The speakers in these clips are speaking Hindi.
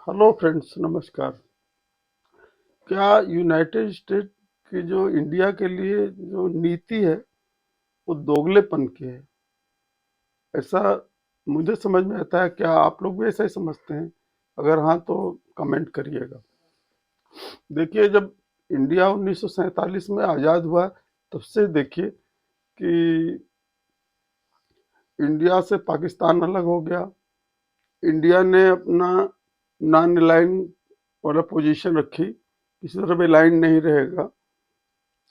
हेलो फ्रेंड्स, नमस्कार। क्या यूनाइटेड स्टेट की जो इंडिया के लिए जो नीति है वो दोगलेपन की है, ऐसा मुझे समझ में आता है। क्या आप लोग भी ऐसा ही समझते हैं? अगर हाँ तो कमेंट करिएगा। देखिए, जब इंडिया 1947 में आज़ाद हुआ तब से देखिए कि इंडिया से पाकिस्तान अलग हो गया। इंडिया ने अपना नॉन अलाइन वाला पोजीशन रखी, किसी तरह भी लाइन नहीं रहेगा,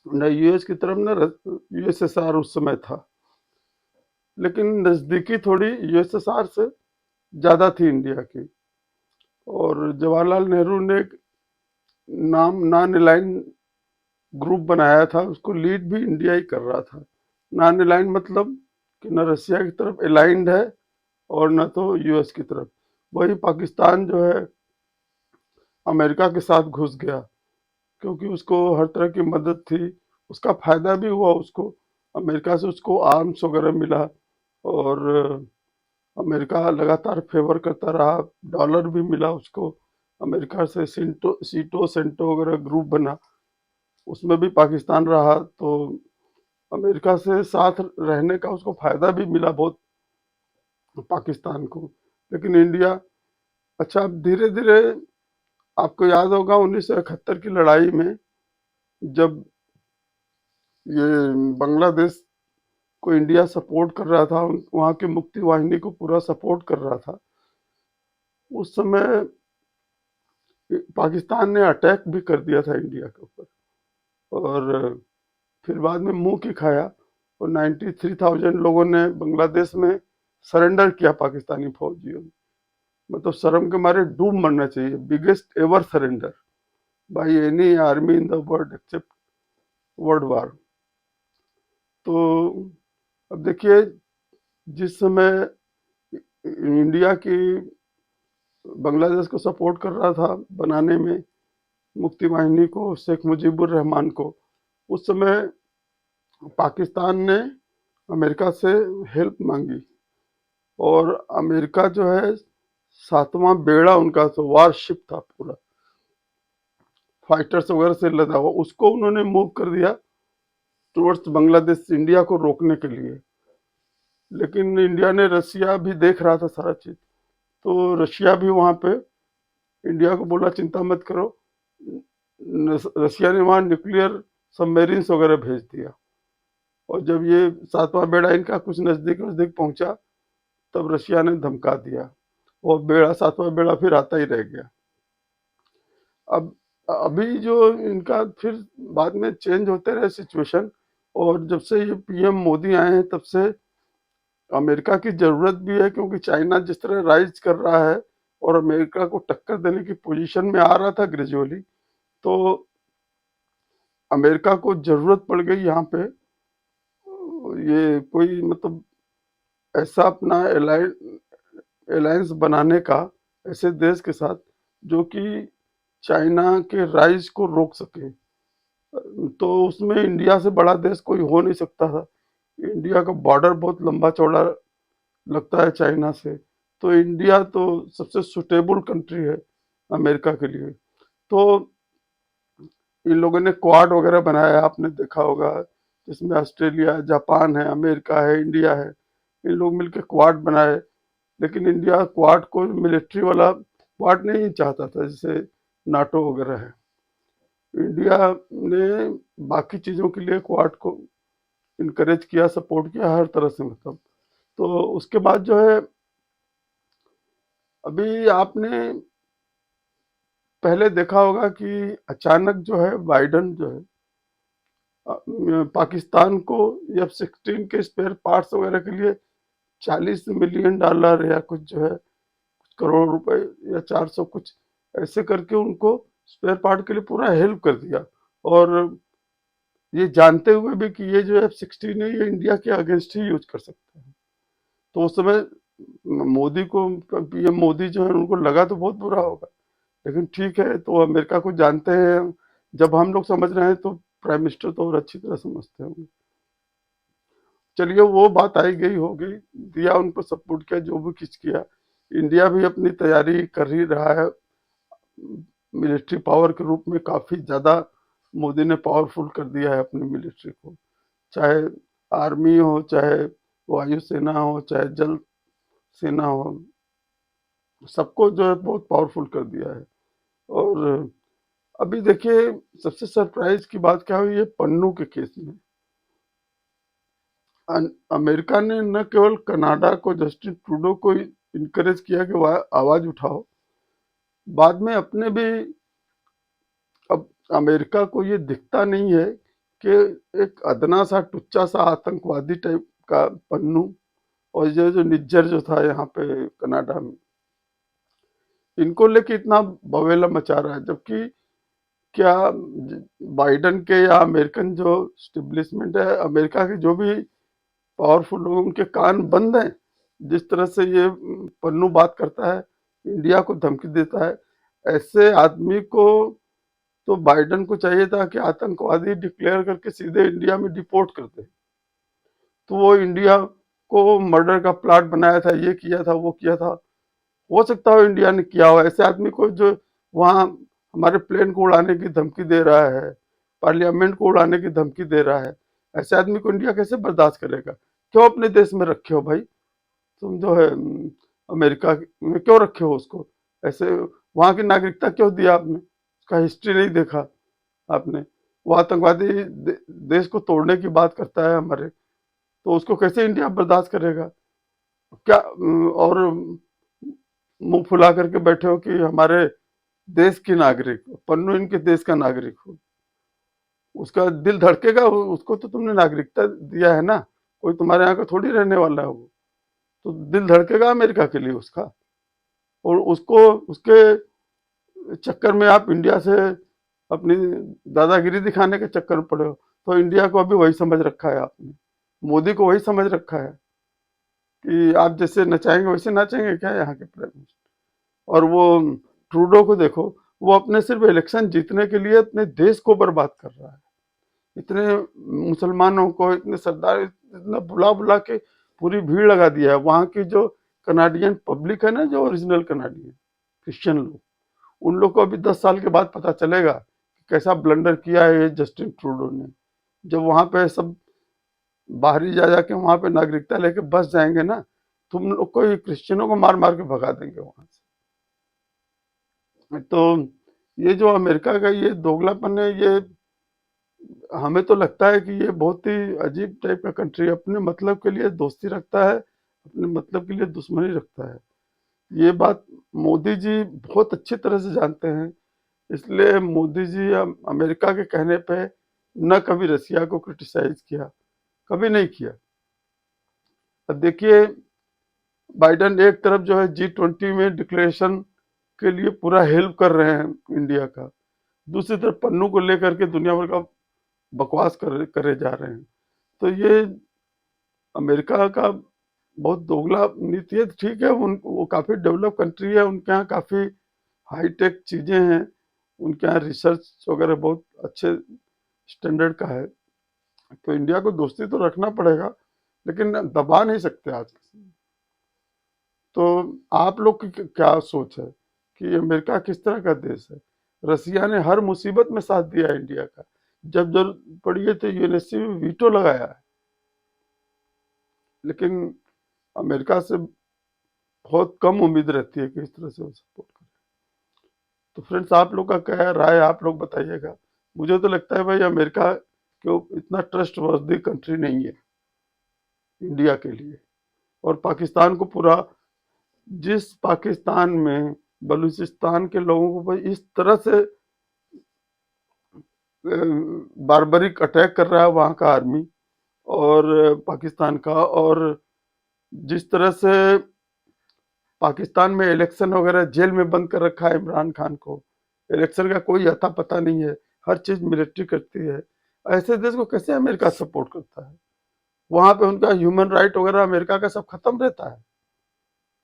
न यूएस की तरफ न यूएसएसआर उस समय था। लेकिन नज़दीकी थोड़ी यूएसएसआर से ज़्यादा थी इंडिया की। और जवाहरलाल नेहरू ने एक नॉन अलाइन ग्रुप बनाया था, उसको लीड भी इंडिया ही कर रहा था। नॉन अलाइन मतलब कि न रसिया की तरफ अलाइंड है और न तो यूएस की तरफ। वही पाकिस्तान जो है अमेरिका के साथ घुस गया, क्योंकि उसको हर तरह की मदद थी, उसका फायदा भी हुआ उसको। अमेरिका से उसको आर्म्स वगैरह मिला और अमेरिका लगातार फेवर करता रहा, डॉलर भी मिला उसको। अमेरिका से सीटो सेंटो वगैरह ग्रुप बना, उसमें भी पाकिस्तान रहा, तो अमेरिका से साथ रहने का उसको फायदा भी मिला बहुत पाकिस्तान को। लेकिन इंडिया, अच्छा, अब धीरे धीरे आपको याद होगा 1971 की लड़ाई में जब ये बांग्लादेश को इंडिया सपोर्ट कर रहा था, वहाँ की मुक्ति वाहिनी को पूरा सपोर्ट कर रहा था, उस समय पाकिस्तान ने अटैक भी कर दिया था इंडिया के ऊपर। और फिर बाद में मुंह की खाया और 93,000 लोगों ने बांग्लादेश में सरेंडर किया पाकिस्तानी फौजियों ने। मतलब शर्म के मारे डूब मरना चाहिए। Biggest ever surrender by any army in the world accept world war. तो अब देखिए, जिस समय इंडिया की बांग्लादेश को सपोर्ट कर रहा था बनाने में मुक्ति वाहिनी को, शेख मुजीबुर रहमान को, उस समय पाकिस्तान ने अमेरिका से हेल्प मांगी। और अमेरिका जो है, सातवां बेड़ा उनका तो वारशिप था पूरा, फाइटर्स वगैरह से लदा हुआ, उसको उन्होंने मूव कर दिया टुवर्ड्स बांग्लादेश, इंडिया को रोकने के लिए। लेकिन इंडिया ने, रशिया भी देख रहा था सारा चीज, तो रशिया भी वहां पे इंडिया को बोला चिंता मत करो। रशिया ने वहां न्यूक्लियर सबमरीन्स वगैरह भेज दिया। और जब ये सातवां बेड़ा इनका कुछ नजदीक नजदीक पहुंचा, तब रशिया ने धमका दिया, और बेड़ा, सातवां बेड़ा फिर आता ही रह गया। अब अभी जो इनका फिर बाद में चेंज होते रहे सिचुएशन, और जब से ये पीएम मोदी आए हैं तब से अमेरिका की जरूरत भी है, क्योंकि चाइना जिस तरह राइज कर रहा है और अमेरिका को टक्कर देने की पोजीशन में आ रहा था ग्रेजुअली, तो अमेरिका को जरूरत पड़ गई यहाँ पे ये कोई मतलब ऐसा अपना अलायंस बनाने का, ऐसे देश के साथ जो कि चाइना के राइज को रोक सके। तो उसमें इंडिया से बड़ा देश कोई हो नहीं सकता था। इंडिया का बॉर्डर बहुत लंबा चौड़ा लगता है चाइना से, तो इंडिया तो सबसे सुटेबल कंट्री है अमेरिका के लिए। तो इन लोगों ने क्वाड वगैरह बनाया, आपने देखा होगा, जिसमें ऑस्ट्रेलिया, जापान है, अमेरिका है, इंडिया है, इन लोग मिलकर क्वाड बनाए। लेकिन इंडिया क्वाड को मिलिट्री वाला क्वाड नहीं चाहता था, जैसे नाटो वगैरह है। इंडिया ने बाकी चीजों के लिए क्वाड को इनकरेज किया, सपोर्ट किया हर तरह से, मतलब। तो उसके बाद जो है, अभी आपने पहले देखा होगा कि अचानक जो है बाइडन जो है पाकिस्तान को F-16 के स्पेयर पार्ट्स वगैरह के लिए $40 मिलियन या कुछ जो है, करोड़ रुपए या 400 कुछ ऐसे करके उनको स्पेयर पार्ट के लिए पूरा हेल्प कर दिया। और ये जानते हुए भी कि ये जो F-16 है ये इंडिया के अगेंस्ट ही यूज कर सकते हैं। तो उस समय मोदी को, पीएम मोदी जो है, उनको लगा तो बहुत बुरा होगा, लेकिन ठीक है, तो अमेरिका को जानते हैं। जब हम लोग समझ रहे हैं तो प्राइम मिनिस्टर तो और अच्छी तरह समझते होंगे। चलिए, वो बात आई गई हो गई, दिया उनको सपोर्ट किया, जो भी कुछ किया। इंडिया भी अपनी तैयारी कर ही रहा है मिलिट्री पावर के रूप में काफ़ी ज़्यादा मोदी ने पावरफुल कर दिया है अपनी मिलिट्री को, चाहे आर्मी हो, चाहे वायुसेना हो, चाहे जल सेना हो, सबको जो है बहुत पावरफुल कर दिया है। और अभी देखिए सबसे सरप्राइज की बात क्या हुई है पन्नू के केस में। अमेरिका ने न केवल कनाडा को, जस्टिन ट्रूडो को इनकरेज किया कि वह आवाज उठाओ, बाद में अपने भी, अब अमेरिका को ये दिखता नहीं है कि एक अदना सा टुच्चा सा आतंकवादी टाइप का पन्नू और ये जो निज्जर जो था यहाँ पे कनाडा में, इनको लेके इतना बवेला मचा रहा है, जबकि क्या बाइडन के या अमेरिकन जो स्टेब्लिशमेंट है, अमेरिका के जो भी पावरफुल लोग, उनके कान बंद हैं। जिस तरह से ये पन्नू बात करता है, इंडिया को धमकी देता है, ऐसे आदमी को तो बाइडन को चाहिए था कि आतंकवादी डिक्लेयर करके सीधे इंडिया में डिपोर्ट कर दे। तो वो इंडिया को मर्डर का प्लाट बनाया था, ये किया था, वो किया था, हो सकता हो इंडिया ने किया हो। ऐसे आदमी को जो वहाँ हमारे प्लेन को उड़ाने की धमकी दे रहा है, पार्लियामेंट को उड़ाने की धमकी दे रहा है, ऐसे आदमी को इंडिया कैसे बर्दाश्त करेगा? क्यों अपने देश में रखे हो भाई? तुम जो है अमेरिका में क्यों रखे हो उसको? ऐसे वहां की नागरिकता क्यों दिया आपने? उसका हिस्ट्री नहीं देखा आपने? वो आतंकवादी देश को तोड़ने की बात करता है हमारे, तो उसको कैसे इंडिया बर्दाश्त करेगा? क्या और मुंह फुला करके बैठे हो कि हमारे देश की नागरिक, पन्नू इनके देश का नागरिक हो, उसका दिल धड़केगा? उसको तो तुमने नागरिकता दिया है ना, कोई तुम्हारे यहाँ का थोड़ी रहने वाला है वो, तो दिल धड़केगा अमेरिका के लिए उसका। और उसको, उसके चक्कर में आप इंडिया से अपनी दादागिरी दिखाने के चक्कर में पड़े हो। तो इंडिया को अभी वही समझ रखा है आपने, मोदी को वही समझ रखा है कि आप जैसे नचाएंगे वैसे नाचेंगे क्या यहाँ के प्राइम मिनिस्टर। और वो ट्रूडो को देखो, वो अपने सिर्फ इलेक्शन जीतने के लिए अपने देश को बर्बाद कर रहा है। इतने मुसलमानों को, इतने सरदार, इतना बुला बुला के पूरी भीड़ लगा दिया है। वहाँ की जो कनाडियन पब्लिक है ना, जो ओरिजिनल कनाडियन क्रिश्चियन लोग, उन लोग को अभी 10 साल के बाद पता चलेगा कि कैसा ब्लंडर किया है ये जस्टिन ट्रूडो ने। जब वहां पे सब बाहरी जा जाके वहां पे नागरिकता लेके बस जाएंगे ना, तुम लोग को ये क्रिश्चियनों को मार मार के भगा देंगे वहां से। तो ये जो अमेरिका का ये दोगलापन है, ये हमें तो लगता है कि ये बहुत ही अजीब टाइप का कंट्री है। अपने मतलब के लिए दोस्ती रखता है, अपने मतलब के लिए दुश्मनी रखता है। ये बात मोदी जी बहुत अच्छी तरह से जानते हैं। इसलिए मोदी जी अमेरिका के कहने पे न कभी रसिया को क्रिटिसाइज किया, कभी नहीं किया। अब देखिए बाइडन एक तरफ जो है G20 में डिक्लेरेशन के लिए पूरा हेल्प कर रहे हैं इंडिया का, दूसरी तरफ पन्नू को लेकर के दुनिया भर का बकवास करे जा रहे हैं। तो ये अमेरिका का बहुत दोगला नीति है। ठीक है, वो काफी डेवलप कंट्री है, उनके यहाँ काफी हाईटेक चीजें हैं, उनके यहाँ रिसर्च वगैरह बहुत अच्छे स्टैंडर्ड का है। तो इंडिया को दोस्ती तो रखना पड़ेगा, लेकिन दबा नहीं सकते आज किसी को। तो आप लोग की क्या सोच है कि अमेरिका किस तरह का देश है? रसिया ने हर मुसीबत में साथ दिया है इंडिया का, जब जरूरत पड़ी है तो यूएनएससी में वीटो लगाया है, लेकिन अमेरिका से बहुत कम उम्मीद रहती है कि इस तरह से वो सपोर्ट करे। तो फ्रेंड्स, आप लोग का क्या राय, आप लोग बताइएगा। मुझे तो लगता है भाई अमेरिका क्यों इतना ट्रस्ट वर्दी कंट्री नहीं है इंडिया के लिए। और पाकिस्तान को पूरा, जिस पाकिस्तान में बलूचिस्तान के लोगों को भाई इस तरह से बारबरिक अटैक कर रहा है वहाँ का आर्मी और पाकिस्तान का, और जिस तरह से पाकिस्तान में इलेक्शन वगैरह जेल में बंद कर रखा है इमरान खान को, इलेक्शन का कोई अता पता नहीं है, हर चीज मिलिट्री करती है, ऐसे देश को कैसे अमेरिका सपोर्ट करता है? वहां पे उनका ह्यूमन राइट वगैरह अमेरिका का सब खत्म रहता है,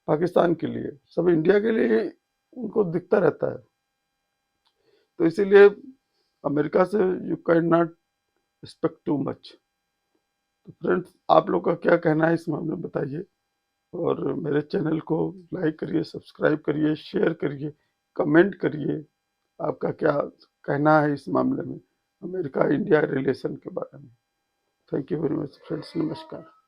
पाकिस्तान के लिए सब इंडिया के लिए ही उनको दिखता रहता है। तो इसीलिए अमेरिका से you can not expect too much. तो फ्रेंड्स, आप लोग का क्या कहना है इस मामले में बताइए, और मेरे चैनल को लाइक करिए, सब्सक्राइब करिए, शेयर करिए, कमेंट करिए, आपका क्या कहना है इस मामले में, अमेरिका इंडिया रिलेशन के बारे में। Thank you very much friends, नमस्कार।